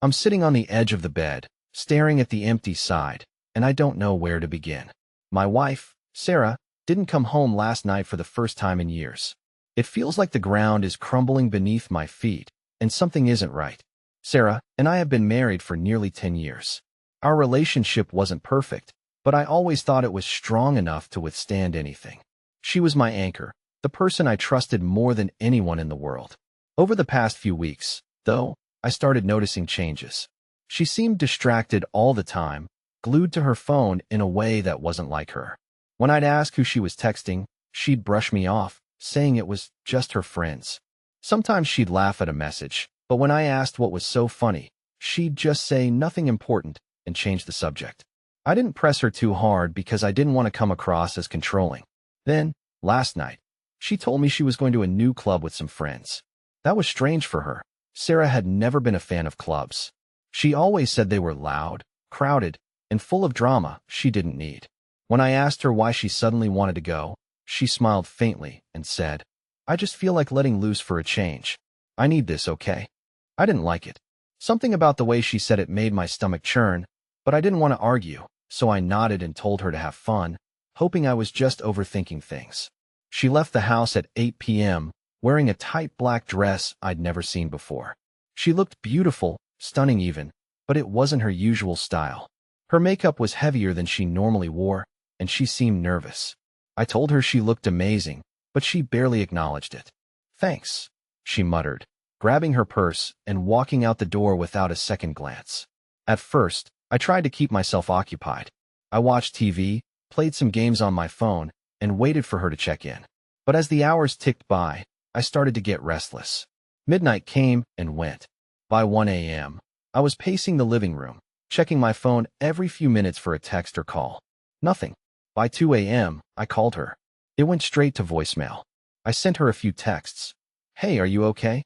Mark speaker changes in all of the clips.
Speaker 1: I'm sitting on the edge of the bed, staring at the empty side, and I don't know where to begin. My wife, Sarah, didn't come home last night for the first time in years. It feels like the ground is crumbling beneath my feet, and something isn't right. Sarah and I have been married for nearly 10 years. Our relationship wasn't perfect, but I always thought it was strong enough to withstand anything. She was my anchor, the person I trusted more than anyone in the world. Over the past few weeks, though, I started noticing changes. She seemed distracted all the time, glued to her phone in a way that wasn't like her. When I'd ask who she was texting, she'd brush me off, saying it was just her friends. Sometimes she'd laugh at a message, but when I asked what was so funny, she'd just say nothing important and change the subject. I didn't press her too hard because I didn't want to come across as controlling. Then, last night, she told me she was going to a new club with some friends. That was strange for her. Sarah had never been a fan of clubs. She always said they were loud, crowded, and full of drama she didn't need. When I asked her why she suddenly wanted to go, she smiled faintly and said, "I just feel like letting loose for a change. I need this, okay?" I didn't like it. Something about the way she said it made my stomach churn, but I didn't want to argue, so I nodded and told her to have fun, hoping I was just overthinking things. She left the house at 8 p.m., wearing a tight black dress I'd never seen before. She looked beautiful, stunning even, but it wasn't her usual style. Her makeup was heavier than she normally wore, and she seemed nervous. I told her she looked amazing, but she barely acknowledged it. "Thanks," she muttered, grabbing her purse and walking out the door without a second glance. At first, I tried to keep myself occupied. I watched TV, played some games on my phone, and waited for her to check in. But as the hours ticked by, I started to get restless. Midnight came and went. By 1 a.m., I was pacing the living room, checking my phone every few minutes for a text or call. Nothing. By 2 a.m., I called her. It went straight to voicemail. I sent her a few texts. "Hey, are you okay?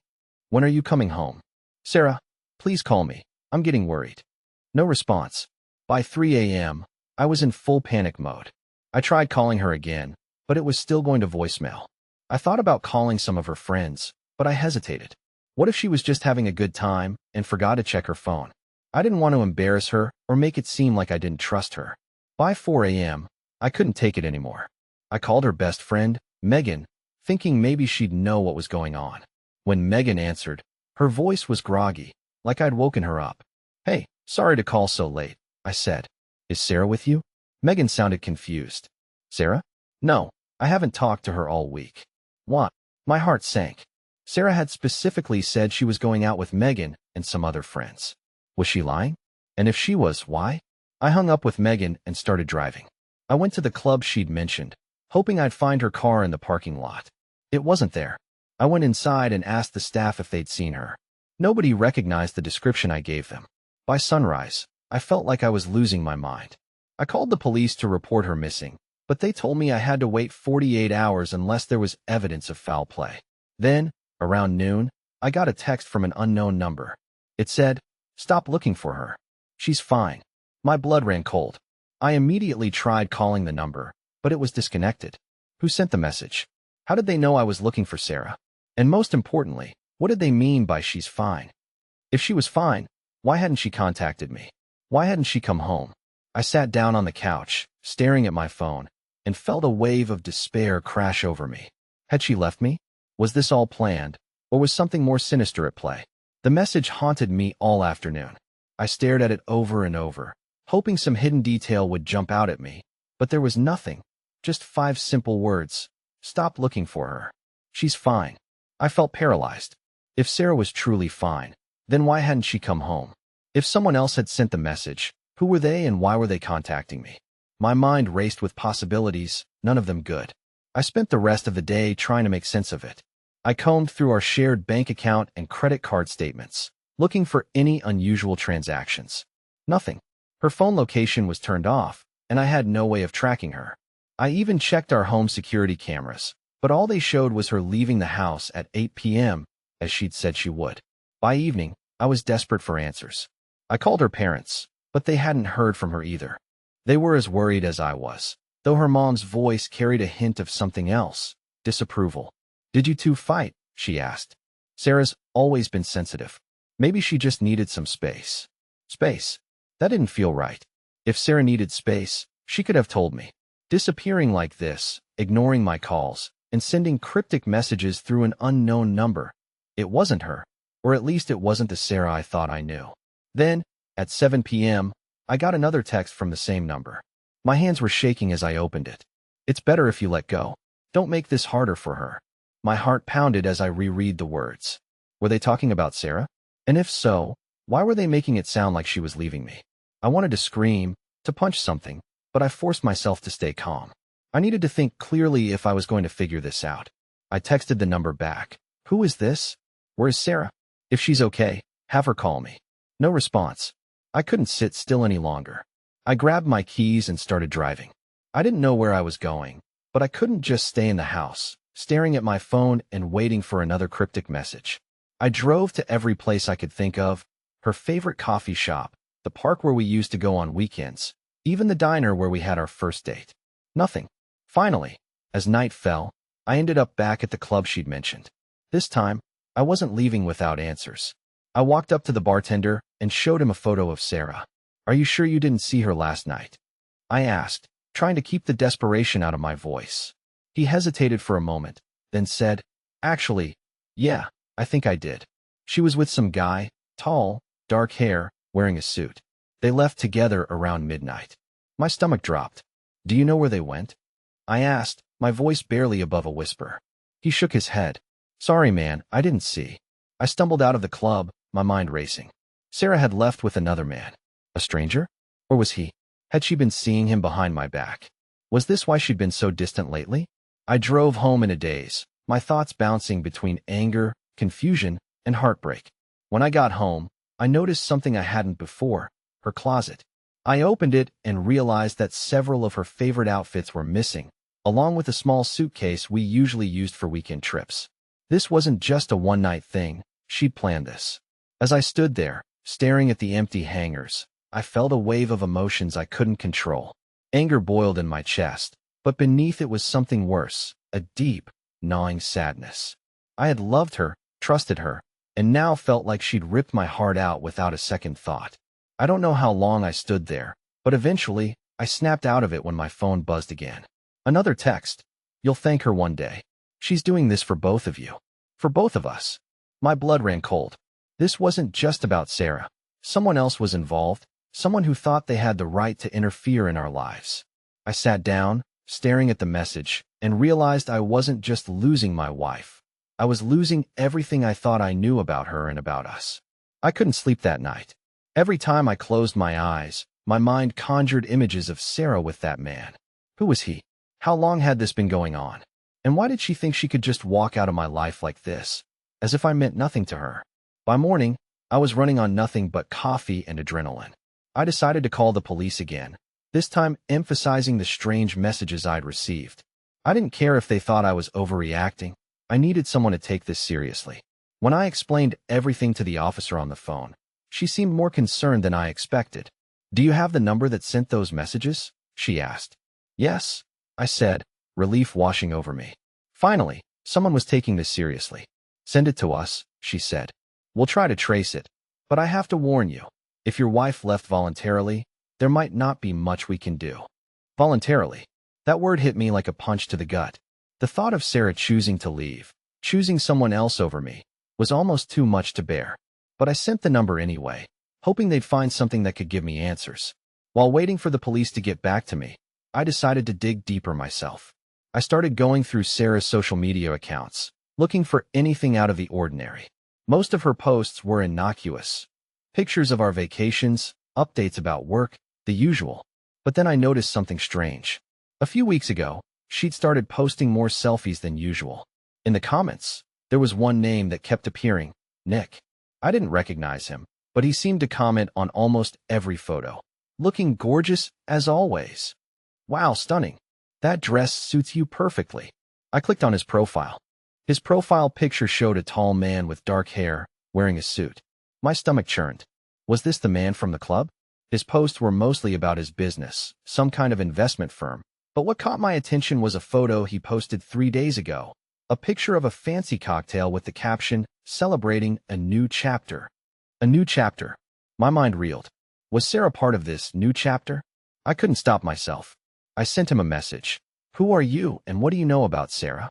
Speaker 1: When are you coming home? Sarah, please call me. I'm getting worried." No response. By 3 a.m., I was in full panic mode. I tried calling her again, but it was still going to voicemail. I thought about calling some of her friends, but I hesitated. What if she was just having a good time and forgot to check her phone? I didn't want to embarrass her or make it seem like I didn't trust her. By 4 a.m., I couldn't take it anymore. I called her best friend, Megan, thinking maybe she'd know what was going on. When Megan answered, her voice was groggy, like I'd woken her up. "Hey, sorry to call so late," I said. "Is Sarah with you?" Megan sounded confused. "Sarah? No, I haven't talked to her all week." What? My heart sank. Sarah had specifically said she was going out with Megan and some other friends. Was she lying? And if she was, why? I hung up with Megan and started driving. I went to the club she'd mentioned, hoping I'd find her car in the parking lot. It wasn't there. I went inside and asked the staff if they'd seen her. Nobody recognized the description I gave them. By sunrise, I felt like I was losing my mind. I called the police to report her missing, but they told me I had to wait 48 hours unless there was evidence of foul play. Then, around noon, I got a text from an unknown number. It said, "Stop looking for her. She's fine." My blood ran cold. I immediately tried calling the number, but it was disconnected. Who sent the message? How did they know I was looking for Sarah? And most importantly, what did they mean by "she's fine"? If she was fine, why hadn't she contacted me? Why hadn't she come home? I sat down on the couch, staring at my phone, and felt a wave of despair crash over me. Had she left me? Was this all planned, or was something more sinister at play? The message haunted me all afternoon. I stared at it over and over, hoping some hidden detail would jump out at me, but there was nothing. Just 5 simple words. Stop looking for her. She's fine. I felt paralyzed. If Sarah was truly fine, then why hadn't she come home? If someone else had sent the message, who were they and why were they contacting me? My mind raced with possibilities, none of them good. I spent the rest of the day trying to make sense of it. I combed through our shared bank account and credit card statements, looking for any unusual transactions. Nothing. Her phone location was turned off, and I had no way of tracking her. I even checked our home security cameras, but all they showed was her leaving the house at 8 p.m., as she'd said she would. By evening, I was desperate for answers. I called her parents, but they hadn't heard from her either. They were as worried as I was, though her mom's voice carried a hint of something else, disapproval. "Did you two fight?" she asked. Sarah's always been sensitive. Maybe she just needed some space. Space. That didn't feel right. If Sarah needed space, she could have told me. Disappearing like this, ignoring my calls, and sending cryptic messages through an unknown number. It wasn't her. Or at least it wasn't the Sarah I thought I knew. Then, at 7 p.m., I got another text from the same number. My hands were shaking as I opened it. It's better if you let go. Don't make this harder for her. My heart pounded as I reread the words. Were they talking about Sarah? And if so, why were they making it sound like she was leaving me? I wanted to scream, to punch something, but I forced myself to stay calm. I needed to think clearly if I was going to figure this out. I texted the number back. Who is this? Where is Sarah? If she's okay, have her call me. No response. I couldn't sit still any longer. I grabbed my keys and started driving. I didn't know where I was going, but I couldn't just stay in the house, staring at my phone and waiting for another cryptic message. I drove to every place I could think of, her favorite coffee shop, the park where we used to go on weekends, even the diner where we had our first date. Nothing. Finally, as night fell, I ended up back at the club she'd mentioned. This time, I wasn't leaving without answers. I walked up to the bartender and showed him a photo of Sarah. Are you sure you didn't see her last night? I asked, trying to keep the desperation out of my voice. He hesitated for a moment, then said, Actually, yeah, I think I did. She was with some guy, tall, dark hair, wearing a suit. They left together around midnight. My stomach dropped. Do you know where they went? I asked, my voice barely above a whisper. He shook his head. Sorry, man, I didn't see. I stumbled out of the club, my mind racing. Sarah had left with another man. A stranger? Or was he? Had she been seeing him behind my back? Was this why she'd been so distant lately? I drove home in a daze, my thoughts bouncing between anger, confusion, and heartbreak. When I got home, I noticed something I hadn't before, her closet. I opened it and realized that several of her favorite outfits were missing, along with a small suitcase we usually used for weekend trips. This wasn't just a one-night thing, she'd planned this. As I stood there, staring at the empty hangars, I felt a wave of emotions I couldn't control. Anger boiled in my chest, but beneath it was something worse, a deep, gnawing sadness. I had loved her, trusted her, and now felt like she'd ripped my heart out without a second thought. I don't know how long I stood there, but eventually, I snapped out of it when my phone buzzed again. Another text. You'll thank her one day. She's doing this for both of you. For both of us. My blood ran cold. This wasn't just about Sarah. Someone else was involved, someone who thought they had the right to interfere in our lives. I sat down, staring at the message, and realized I wasn't just losing my wife. I was losing everything I thought I knew about her and about us. I couldn't sleep that night. Every time I closed my eyes, my mind conjured images of Sarah with that man. Who was he? How long had this been going on? And why did she think she could just walk out of my life like this, as if I meant nothing to her? By morning, I was running on nothing but coffee and adrenaline. I decided to call the police again, this time emphasizing the strange messages I'd received. I didn't care if they thought I was overreacting. I needed someone to take this seriously. When I explained everything to the officer on the phone, she seemed more concerned than I expected. Do you have the number that sent those messages? She asked. Yes, I said, relief washing over me. Finally, someone was taking this seriously. Send it to us, she said. We'll try to trace it, but I have to warn you, if your wife left voluntarily, there might not be much we can do. Voluntarily. That word hit me like a punch to the gut. The thought of Sarah choosing to leave, choosing someone else over me, was almost too much to bear. But I sent the number anyway, hoping they'd find something that could give me answers. While waiting for the police to get back to me, I decided to dig deeper myself. I started going through Sarah's social media accounts, looking for anything out of the ordinary. Most of her posts were innocuous. Pictures of our vacations, updates about work, the usual. But then I noticed something strange. A few weeks ago, she'd started posting more selfies than usual. In the comments, there was one name that kept appearing, Nick. I didn't recognize him, but he seemed to comment on almost every photo. Looking gorgeous, as always. Wow, stunning. That dress suits you perfectly. I clicked on his profile. His profile picture showed a tall man with dark hair, wearing a suit. My stomach churned. Was this the man from the club? His posts were mostly about his business, some kind of investment firm. But what caught my attention was a photo he posted 3 days ago. A picture of a fancy cocktail with the caption, celebrating a new chapter. A new chapter. My mind reeled. Was Sarah part of this new chapter? I couldn't stop myself. I sent him a message. Who are you and what do you know about Sarah?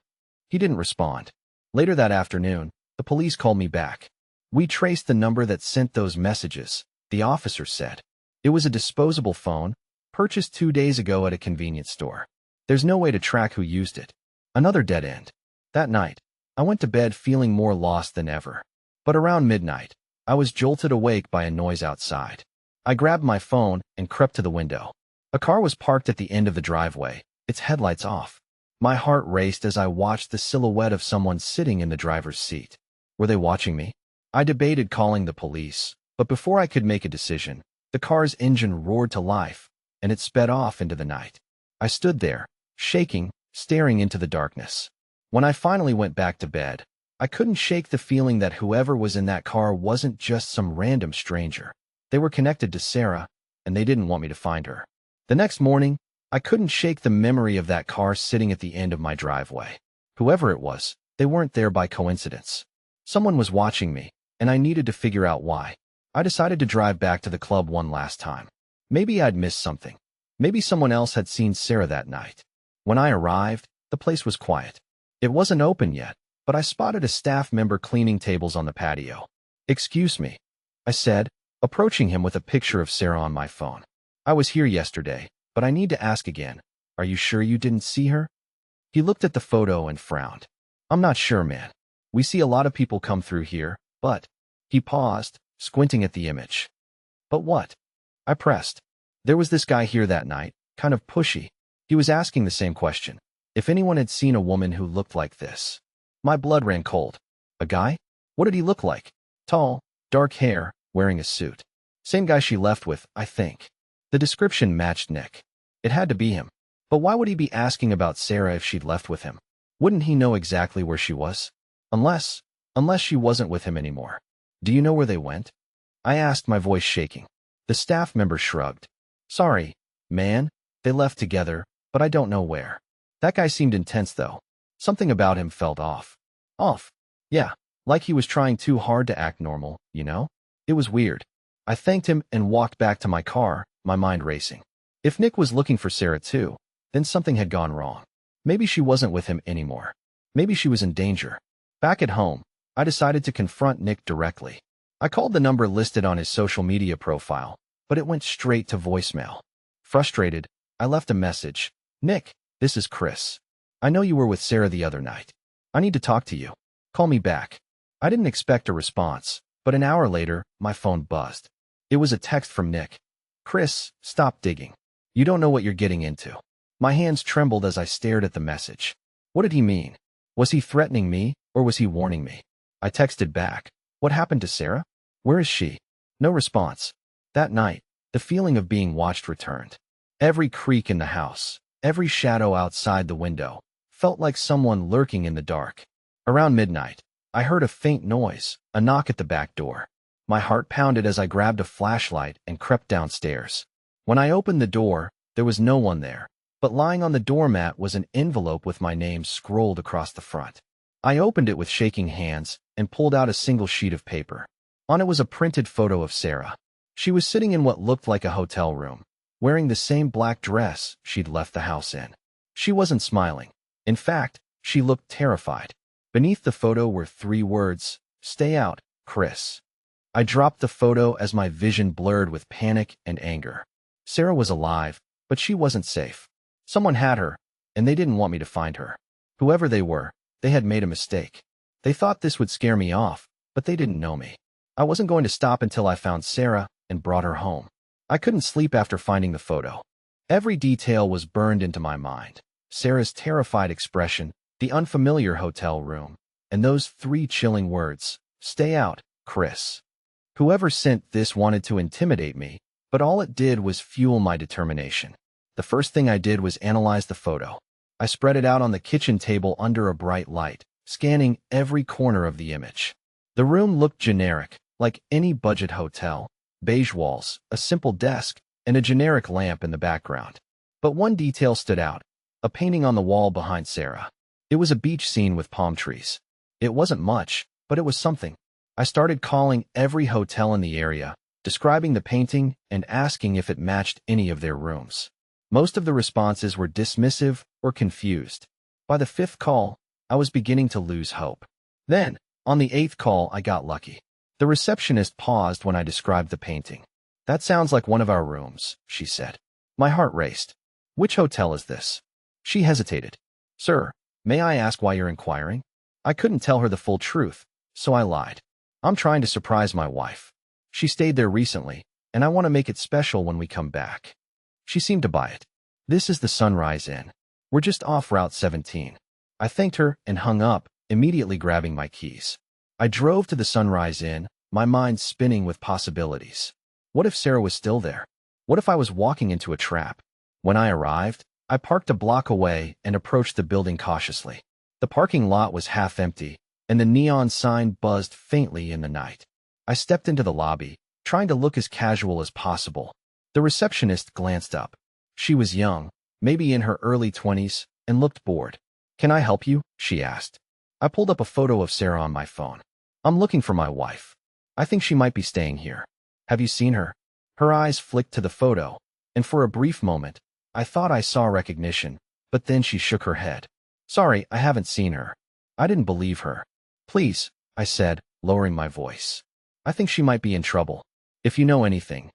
Speaker 1: He didn't respond. Later that afternoon, the police called me back. We traced the number that sent those messages, the officer said. It was a disposable phone, purchased 2 days ago at a convenience store. There's no way to track who used it. Another dead end. That night, I went to bed feeling more lost than ever. But around midnight, I was jolted awake by a noise outside. I grabbed my phone and crept to the window. A car was parked at the end of the driveway, its headlights off. My heart raced as I watched the silhouette of someone sitting in the driver's seat. Were they watching me? I debated calling the police, but before I could make a decision, the car's engine roared to life, and it sped off into the night. I stood there, shaking, staring into the darkness. When I finally went back to bed, I couldn't shake the feeling that whoever was in that car wasn't just some random stranger. They were connected to Sarah, and they didn't want me to find her. The next morning, I couldn't shake the memory of that car sitting at the end of my driveway. Whoever it was, they weren't there by coincidence. Someone was watching me, and I needed to figure out why. I decided to drive back to the club one last time. Maybe I'd missed something. Maybe someone else had seen Sarah that night. When I arrived, the place was quiet. It wasn't open yet, but I spotted a staff member cleaning tables on the patio. "Excuse me," I said, approaching him with a picture of Sarah on my phone. "I was here yesterday, but I need to ask again. Are you sure you didn't see her?" He looked at the photo and frowned. "I'm not sure, man. We see a lot of people come through here, but—" He paused, squinting at the image. "But what?" I pressed. "There was this guy here that night, kind of pushy. He was asking the same question. If anyone had seen a woman who looked like this." My blood ran cold. "A guy? What did he look like?" "Tall, dark hair, wearing a suit. Same guy she left with, I think." The description matched Nick. It had to be him. But why would he be asking about Sarah if she'd left with him? Wouldn't he know exactly where she was? Unless she wasn't with him anymore. "Do you know where they went?" I asked, my voice shaking. The staff member shrugged. "Sorry, man. They left together, but I don't know where." That guy seemed intense, though. Something about him felt off. Off? Yeah, like he was trying too hard to act normal, you know? It was weird. I thanked him and walked back to my car, my mind racing. If Nick was looking for Sarah too, then something had gone wrong. Maybe she wasn't with him anymore. Maybe she was in danger. Back at home, I decided to confront Nick directly. I called the number listed on his social media profile, but it went straight to voicemail. Frustrated, I left a message. "Nick, this is Chris. I know you were with Sarah the other night. I need to talk to you. Call me back." I didn't expect a response, but an hour later, my phone buzzed. It was a text from Nick. "Chris, stop digging. You don't know what you're getting into." My hands trembled as I stared at the message. What did he mean? Was he threatening me, or was he warning me? I texted back. "What happened to Sarah? Where is she?" No response. That night, the feeling of being watched returned. Every creak in the house, every shadow outside the window, felt like someone lurking in the dark. Around midnight, I heard a faint noise, a knock at the back door. My heart pounded as I grabbed a flashlight and crept downstairs. When I opened the door, there was no one there, but lying on the doormat was an envelope with my name scrolled across the front. I opened it with shaking hands and pulled out a single sheet of paper. On it was a printed photo of Sarah. She was sitting in what looked like a hotel room, wearing the same black dress she'd left the house in. She wasn't smiling. In fact, she looked terrified. Beneath the photo were 3 words, "Stay out, Chris." I dropped the photo as my vision blurred with panic and anger. Sarah was alive, but she wasn't safe. Someone had her, and they didn't want me to find her. Whoever they were, they had made a mistake. They thought this would scare me off, but they didn't know me. I wasn't going to stop until I found Sarah and brought her home. I couldn't sleep after finding the photo. Every detail was burned into my mind. Sarah's terrified expression, the unfamiliar hotel room, and those 3 chilling words, "Stay out, Chris." Whoever sent this wanted to intimidate me, but all it did was fuel my determination. The first thing I did was analyze the photo. I spread it out on the kitchen table under a bright light, scanning every corner of the image. The room looked generic, like any budget hotel: beige walls, a simple desk, and a generic lamp in the background. But one detail stood out, a painting on the wall behind Sarah. It was a beach scene with palm trees. It wasn't much, but it was something. I started calling every hotel in the area, describing the painting and asking if it matched any of their rooms. Most of the responses were dismissive or confused. By the 5th call, I was beginning to lose hope. Then, on the 8th call, I got lucky. The receptionist paused when I described the painting. "That sounds like one of our rooms," she said. My heart raced. "Which hotel is this?" She hesitated. "Sir, may I ask why you're inquiring?" I couldn't tell her the full truth, so I lied. "I'm trying to surprise my wife. She stayed there recently, and I want to make it special when we come back." She seemed to buy it. "This is the Sunrise Inn. We're just off Route 17. I thanked her and hung up, immediately grabbing my keys. I drove to the Sunrise Inn, my mind spinning with possibilities. What if Sarah was still there? What if I was walking into a trap? When I arrived, I parked a block away and approached the building cautiously. The parking lot was half empty, and the neon sign buzzed faintly in the night. I stepped into the lobby, trying to look as casual as possible. The receptionist glanced up. She was young, maybe in her early 20s, and looked bored. "Can I help you?" she asked. I pulled up a photo of Sarah on my phone. "I'm looking for my wife. I think she might be staying here. Have you seen her?" Her eyes flicked to the photo, and for a brief moment, I thought I saw recognition, but then she shook her head. "Sorry, I haven't seen her." I didn't believe her. "Please," I said, lowering my voice. "I think she might be in trouble. If you know anything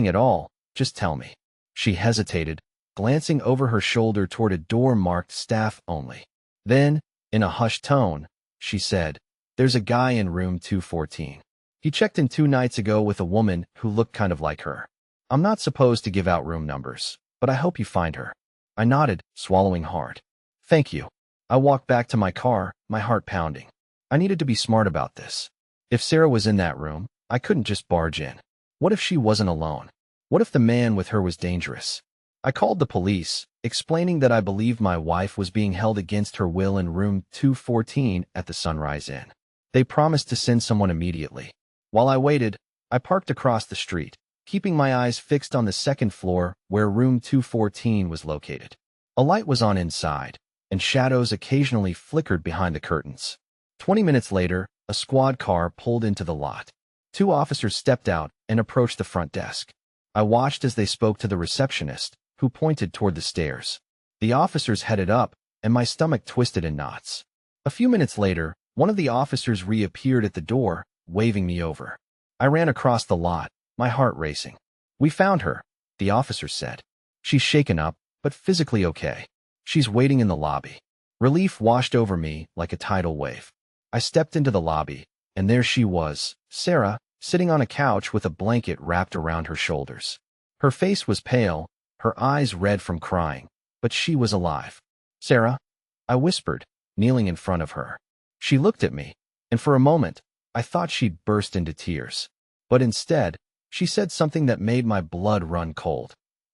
Speaker 1: at all, just tell me." She hesitated, glancing over her shoulder toward a door marked "Staff Only." Then, in a hushed tone, she said, "There's a guy in room 214. He checked in 2 nights ago with a woman who looked kind of like her. I'm not supposed to give out room numbers, but I hope you find her." I nodded, swallowing hard. "Thank you." I walked back to my car, my heart pounding. I needed to be smart about this. If Sarah was in that room, I couldn't just barge in. What if she wasn't alone? What if the man with her was dangerous? I called the police, explaining that I believed my wife was being held against her will in room 214 at the Sunrise Inn. They promised to send someone immediately. While I waited, I parked across the street, keeping my eyes fixed on the 2nd floor where room 214 was located. A light was on inside, and shadows occasionally flickered behind the curtains. 20 minutes later, a squad car pulled into the lot. 2 officers stepped out and approached the front desk. I watched as they spoke to the receptionist, who pointed toward the stairs. The officers headed up, and my stomach twisted in knots. A few minutes later, one of the officers reappeared at the door, waving me over. I ran across the lot, my heart racing. "We found her," the officer said. "She's shaken up, but physically okay. She's waiting in the lobby." Relief washed over me like a tidal wave. I stepped into the lobby, and there she was, Sarah, sitting on a couch with a blanket wrapped around her shoulders. Her face was pale, her eyes red from crying, but she was alive. "Sarah?" I whispered, kneeling in front of her. She looked at me, and for a moment, I thought she'd burst into tears. But instead, she said something that made my blood run cold.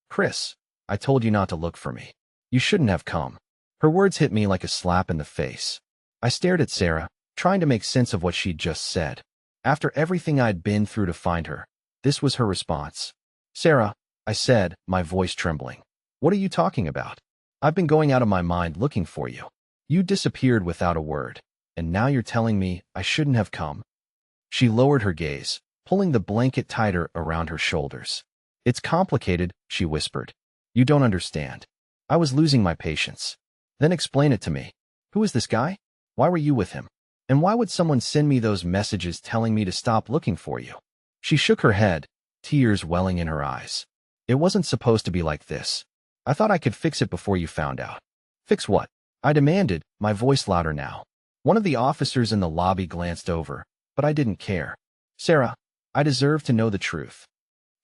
Speaker 1: "Chris, I told you not to look for me. You shouldn't have come." Her words hit me like a slap in the face. I stared at Sarah, trying to make sense of what she'd just said. After everything I'd been through to find her, this was her response. "Sarah," I said, my voice trembling. "What are you talking about? I've been going out of my mind looking for you. You disappeared without a word, and now you're telling me I shouldn't have come?" She lowered her gaze, pulling the blanket tighter around her shoulders. "It's complicated," she whispered. "You don't understand." I was losing my patience. "Then explain it to me. Who is this guy? Why were you with him? And why would someone send me those messages telling me to stop looking for you?" She shook her head, tears welling in her eyes. "It wasn't supposed to be like this. I thought I could fix it before you found out." "Fix what?" I demanded, my voice louder now. One of the officers in the lobby glanced over, but I didn't care. "Sarah, I deserve to know the truth."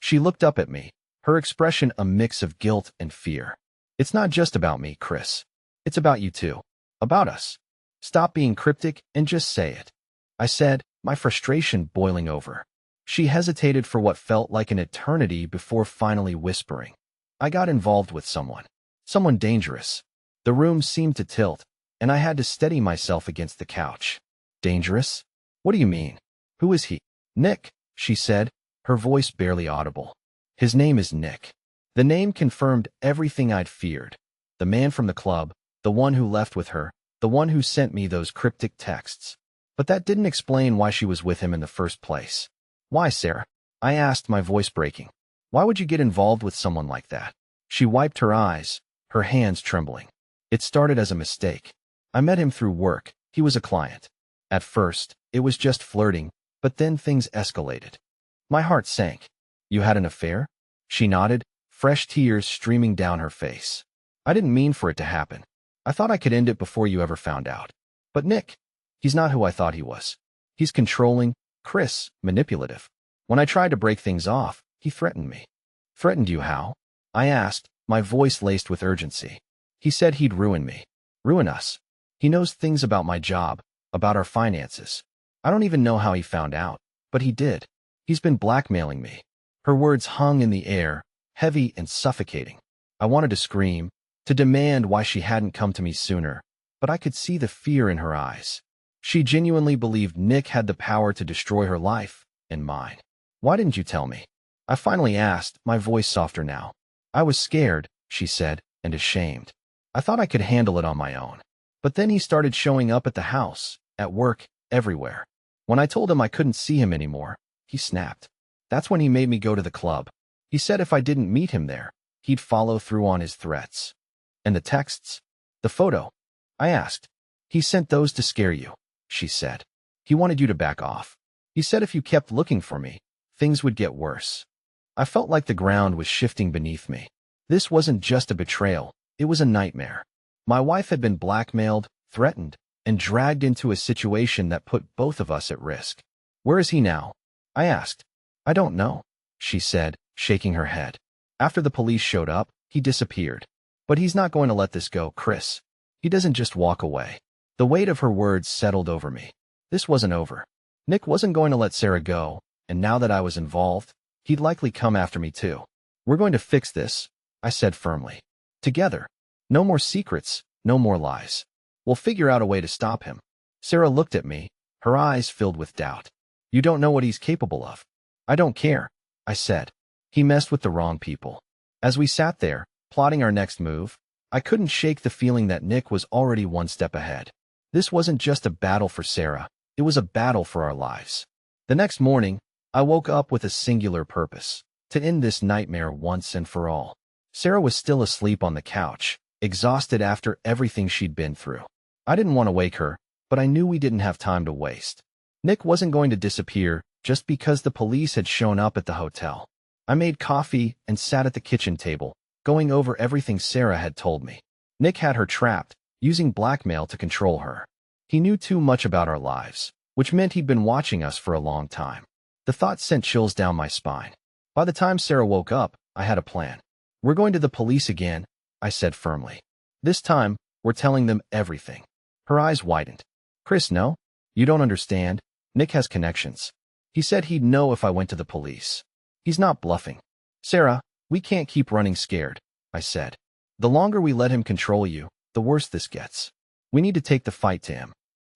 Speaker 1: She looked up at me, her expression a mix of guilt and fear. "It's not just about me, Chris. It's about you too. About us. Stop being cryptic and just say it." I said, my frustration boiling over. She hesitated for what felt like an eternity before finally whispering. "I got involved with someone. Someone dangerous." The room seemed to tilt, and I had to steady myself against the couch. "Dangerous? What do you mean? Who is he?" "Nick," she said, her voice barely audible. "His name is Nick." The name confirmed everything I'd feared. The man from the club, the one who left with her, the one who sent me those cryptic texts. But that didn't explain why she was with him in the first place. Why, Sarah? I asked, my voice breaking. Why would you get involved with someone like that? She wiped her eyes, her hands trembling. It started as a mistake. I met him through work. He was a client. At first, it was just flirting, but then things escalated. My heart sank. You had an affair? She nodded, fresh tears streaming down her face. I didn't mean for it to happen. I thought I could end it before you ever found out. But Nick, he's not who I thought he was. He's controlling, manipulative. When I tried to break things off, he threatened me. Threatened you how? I asked, my voice laced with urgency. He said he'd ruin me. Ruin us. He knows things about my job, about our finances. I don't even know how he found out, but he did. He's been blackmailing me. Her words hung in the air, heavy and suffocating. I wanted to scream, to demand why she hadn't come to me sooner, but I could see the fear in her eyes. She genuinely believed Nick had the power to destroy her life and mine. Why didn't you tell me? I finally asked, my voice softer now. I was scared, she said, and ashamed. I thought I could handle it on my own. But then he started showing up at the house, at work, everywhere. When I told him I couldn't see him anymore, he snapped. That's when he made me go to the club. He said if I didn't meet him there, he'd follow through on his threats. And the texts? The photo? I asked. He sent those to scare you, she said. He wanted you to back off. He said if you kept looking for me, things would get worse. I felt like the ground was shifting beneath me. This wasn't just a betrayal, it was a nightmare. My wife had been blackmailed, threatened, and dragged into a situation that put both of us at risk. Where is he now? I asked. I don't know, she said, shaking her head. After the police showed up, he disappeared. But he's not going to let this go, Chris. He doesn't just walk away. The weight of her words settled over me. This wasn't over. Nick wasn't going to let Sarah go, and now that I was involved, he'd likely come after me too. We're going to fix this, I said firmly. Together. No more secrets, no more lies. We'll figure out a way to stop him. Sarah looked at me, her eyes filled with doubt. You don't know what he's capable of. I don't care, I said. He messed with the wrong people. As we sat there, plotting our next move, I couldn't shake the feeling that Nick was already one step ahead. This wasn't just a battle for Sarah, it was a battle for our lives. The next morning, I woke up with a singular purpose, to end this nightmare once and for all. Sarah was still asleep on the couch, exhausted after everything she'd been through. I didn't want to wake her, but I knew we didn't have time to waste. Nick wasn't going to disappear just because the police had shown up at the hotel. I made coffee and sat at the kitchen table, going over everything Sarah had told me. Nick had her trapped, using blackmail to control her. He knew too much about our lives, which meant he'd been watching us for a long time. The thought sent chills down my spine. By the time Sarah woke up, I had a plan. We're going to the police again, I said firmly. This time, we're telling them everything. Her eyes widened. Chris, no? You don't understand. Nick has connections. He said he'd know if I went to the police. He's not bluffing. Sarah, we can't keep running scared, I said. The longer we let him control you, the worse this gets. We need to take the fight to him.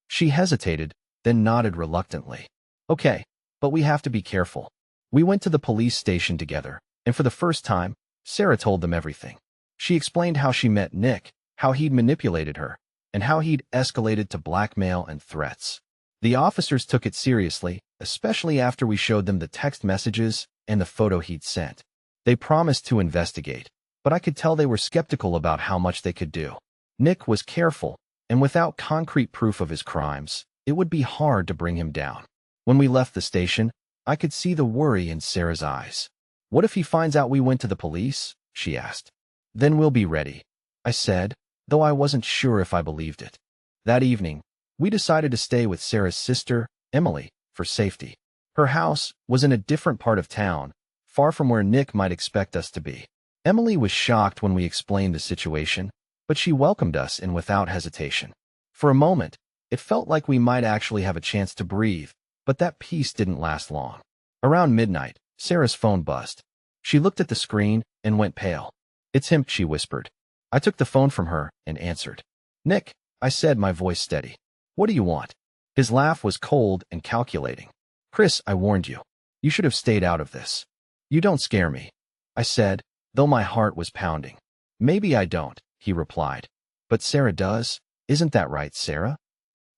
Speaker 1: She hesitated, then nodded reluctantly. Okay, but we have to be careful. We went to the police station together, and for the first time, Sarah told them everything. She explained how she met Nick, how he'd manipulated her, and how he'd escalated to blackmail and threats. The officers took it seriously, especially after we showed them the text messages and the photo he'd sent. They promised to investigate, but I could tell they were skeptical about how much they could do. Nick was careful, and without concrete proof of his crimes, it would be hard to bring him down. When we left the station, I could see the worry in Sarah's eyes. What if he finds out we went to the police? She asked. Then we'll be ready, I said, though I wasn't sure if I believed it. That evening, we decided to stay with Sarah's sister, Emily, for safety. Her house was in a different part of town, far from where Nick might expect us to be. Emily was shocked when we explained the situation, but she welcomed us in without hesitation. For a moment, it felt like we might actually have a chance to breathe, but that peace didn't last long. Around midnight, Sarah's phone buzzed. She looked at the screen and went pale. It's him, she whispered. I took the phone from her and answered. Nick, I said, my voice steady. What do you want? His laugh was cold and calculating. Chris, I warned you. You should have stayed out of this. You don't scare me, I said, though my heart was pounding. Maybe I don't, he replied. But Sarah does. Isn't that right, Sarah?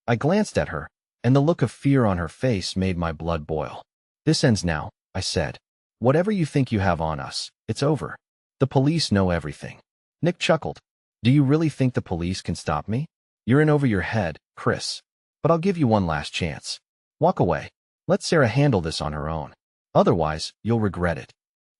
Speaker 1: I glanced at her, and the look of fear on her face made my blood boil. "This ends now," I said. "Whatever you think you have on us, it's over. The police know everything." Nick chuckled. "Do you really think the police can stop me? You're in over your head, Chris. But I'll give you one last chance. Walk away. Let Sarah handle this on her own. Otherwise, you'll regret it."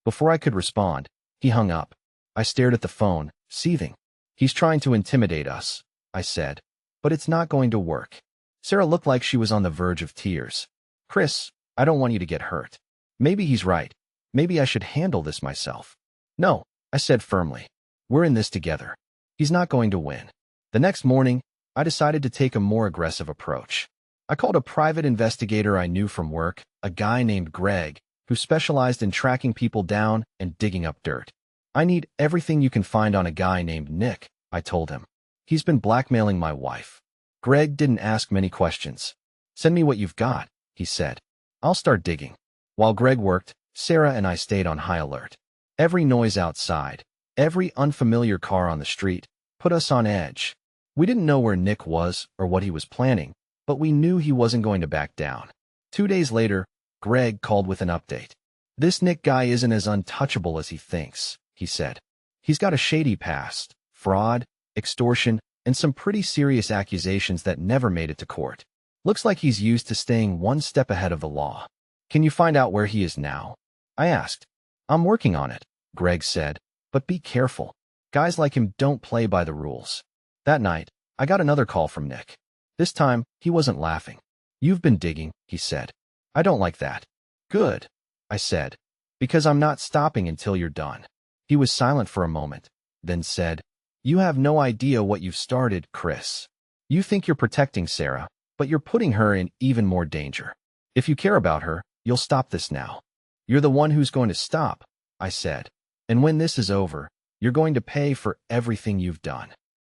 Speaker 1: Before I could respond, he hung up. I stared at the phone, seething. "He's trying to intimidate us," I said. "But it's not going to work." Sarah looked like she was on the verge of tears. "Chris, I don't want you to get hurt. Maybe he's right. Maybe I should handle this myself." "No," I said firmly. "We're in this together. He's not going to win." The next morning, I decided to take a more aggressive approach. I called a private investigator I knew from work, a guy named Greg, who specialized in tracking people down and digging up dirt. "I need everything you can find on a guy named Nick," I told him. "He's been blackmailing my wife." Greg didn't ask many questions. "Send me what you've got," he said. "I'll start digging." While Greg worked, Sarah and I stayed on high alert. Every noise outside, every unfamiliar car on the street, put us on edge. We didn't know where Nick was or what he was planning, but we knew he wasn't going to back down. 2 days later, Greg called with an update. "This Nick guy isn't as untouchable as he thinks," he said. "He's got a shady past, fraud, extortion, and some pretty serious accusations that never made it to court. Looks like he's used to staying one step ahead of the law. Can you find out where he is now?" I asked. "I'm working on it," Greg said, "but be careful. Guys like him don't play by the rules." That night, I got another call from Nick. This time, he wasn't laughing. "You've been digging," he said. "I don't like that." "Good," I said, "because I'm not stopping until you're done." He was silent for a moment, then said, "You have no idea what you've started, Chris. You think you're protecting Sarah, but you're putting her in even more danger. If you care about her, you'll stop this now." "You're the one who's going to stop," I said. "And when this is over, you're going to pay for everything you've done."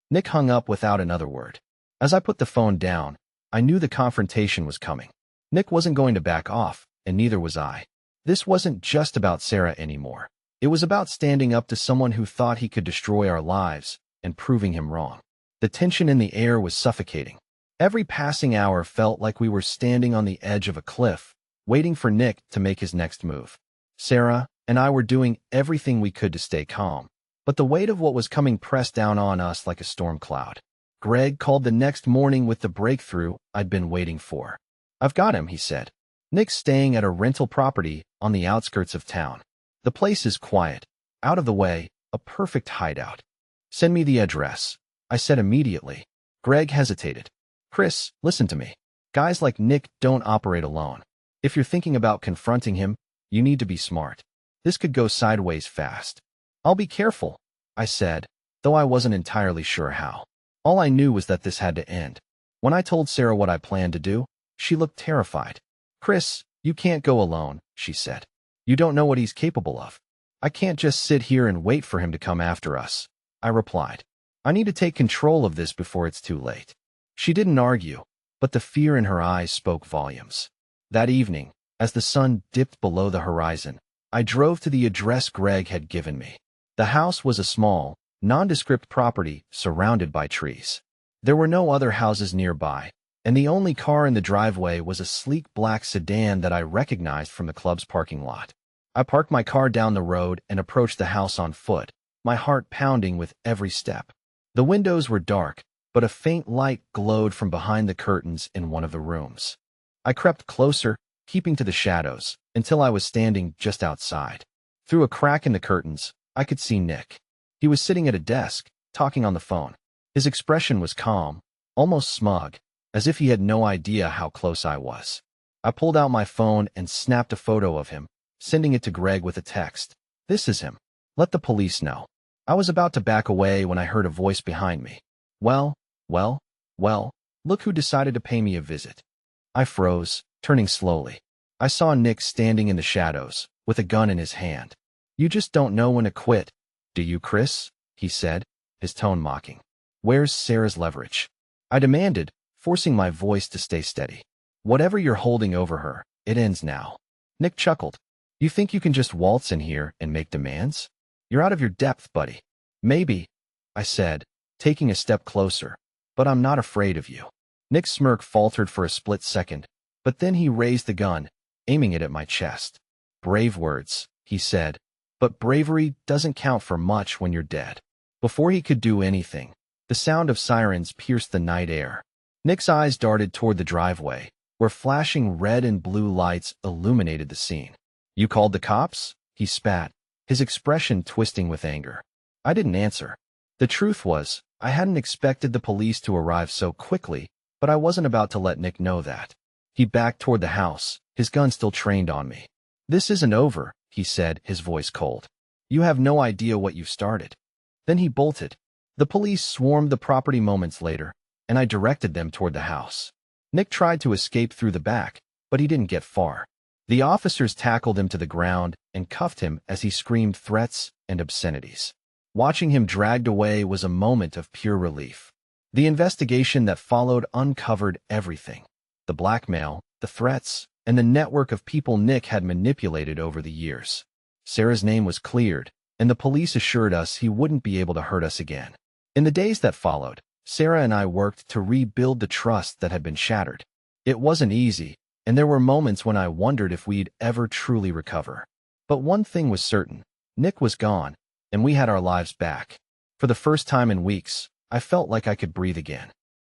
Speaker 1: Nick hung up without another word. As I put the phone down, I knew the confrontation was coming. Nick wasn't going to back off, and neither was I. This wasn't just about Sarah anymore. It was about standing up to someone who thought he could destroy our lives and proving him wrong. The tension in the air was suffocating. Every passing hour felt like we were standing on the edge of a cliff, waiting for Nick to make his next move. Sarah and I were doing everything we could to stay calm, but the weight of what was coming pressed down on us like a storm cloud. Greg called the next morning with the breakthrough I'd been waiting for. "I've got him," he said. "Nick's staying at a rental property on the outskirts of town. The place is quiet, out of the way, a perfect hideout." "Send me the address," I said immediately. Greg hesitated. "Chris, listen to me. Guys like Nick don't operate alone. If you're thinking about confronting him, you need to be smart. This could go sideways fast." "I'll be careful," I said, though I wasn't entirely sure how. All I knew was that this had to end. When I told Sarah what I planned to do, she looked terrified. "Chris, you can't go alone," she said. "You don't know what he's capable of." "I can't just sit here and wait for him to come after us," I replied. "I need to take control of this before it's too late." She didn't argue, but the fear in her eyes spoke volumes. That evening, as the sun dipped below the horizon, I drove to the address Greg had given me. The house was a small, nondescript property surrounded by trees. There were no other houses nearby, and the only car in the driveway was a sleek black sedan that I recognized from the club's parking lot. I parked my car down the road and approached the house on foot, my heart pounding with every step. The windows were dark, but a faint light glowed from behind the curtains in one of the rooms. I crept closer, keeping to the shadows, until I was standing just outside. Through a crack in the curtains, I could see Nick. He was sitting at a desk, talking on the phone. His expression was calm, almost smug, as if he had no idea how close I was. I pulled out my phone and snapped a photo of him, sending it to Greg with a text. "This is him. Let the police know." I was about to back away when I heard a voice behind me. Well, look who decided to pay me a visit." I froze, turning slowly. I saw Nick standing in the shadows, with a gun in his hand. "You just don't know when to quit, do you, Chris?" he said, his tone mocking. "Where's Sarah's leverage?" I demanded, forcing my voice to stay steady. "Whatever you're holding over her, it ends now." Nick chuckled. "You think you can just waltz in here and make demands? You're out of your depth, buddy." "Maybe," I said, taking a step closer, "but I'm not afraid of you." Nick's smirk faltered for a split second, but then he raised the gun, aiming it at my chest. "Brave words," he said, "but bravery doesn't count for much when you're dead." Before he could do anything, the sound of sirens pierced the night air. Nick's eyes darted toward the driveway, where flashing red and blue lights illuminated the scene. "You called the cops?" he spat, his expression twisting with anger. I didn't answer. The truth was, I hadn't expected the police to arrive so quickly, but I wasn't about to let Nick know that. He backed toward the house, his gun still trained on me. "This isn't over," he said, his voice cold. "You have no idea what you've started." Then he bolted. The police swarmed the property moments later, and I directed them toward the house. Nick tried to escape through the back, but he didn't get far. The officers tackled him to the ground and cuffed him as he screamed threats and obscenities. Watching him dragged away was a moment of pure relief. The investigation that followed uncovered everything: the blackmail, the threats, and the network of people Nick had manipulated over the years. Sarah's name was cleared, and the police assured us he wouldn't be able to hurt us again. In the days that followed, Sarah and I worked to rebuild the trust that had been shattered. It wasn't easy, and there were moments when I wondered if we'd ever truly recover. But one thing was certain: Nick was gone, and we had our lives back. For the first time in weeks, I felt like I could breathe again.